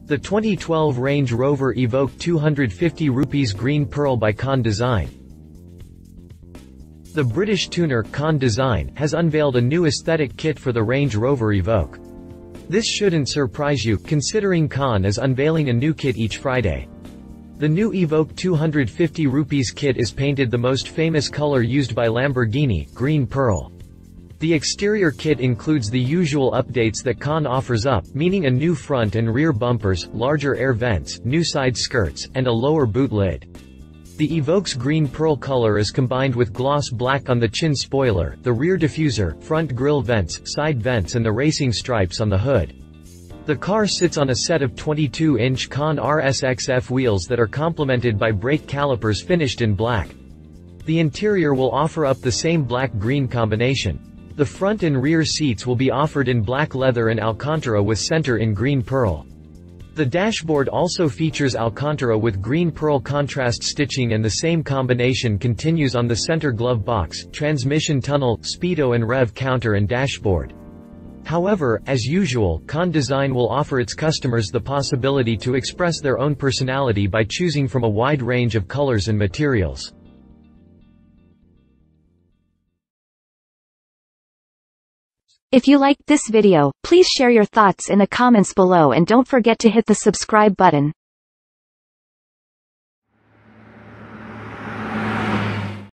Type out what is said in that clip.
The 2012 Range Rover Evoque 250 rupees Green Pearl by Kahn Design. The British tuner, Kahn Design, has unveiled a new aesthetic kit for the Range Rover Evoque. This shouldn't surprise you, considering Kahn is unveiling a new kit each Friday. The new Evoque 250 rupees kit is painted the most famous color used by Lamborghini, green pearl. The exterior kit includes the usual updates that Kahn offers up, meaning a new front and rear bumpers, larger air vents, new side skirts, and a lower boot lid. The Evoque's green pearl color is combined with gloss black on the chin spoiler, the rear diffuser, front grille vents, side vents and the racing stripes on the hood. The car sits on a set of 22-inch Kahn RS-XF wheels that are complemented by brake calipers finished in black. The interior will offer up the same black-green combination. The front and rear seats will be offered in black leather and Alcantara with center in green pearl. The dashboard also features Alcantara with green pearl contrast stitching, and the same combination continues on the center glove box, transmission tunnel, speedo and rev counter and dashboard. However, as usual, Kahn Design will offer its customers the possibility to express their own personality by choosing from a wide range of colors and materials. If you liked this video, please share your thoughts in the comments below and don't forget to hit the subscribe button.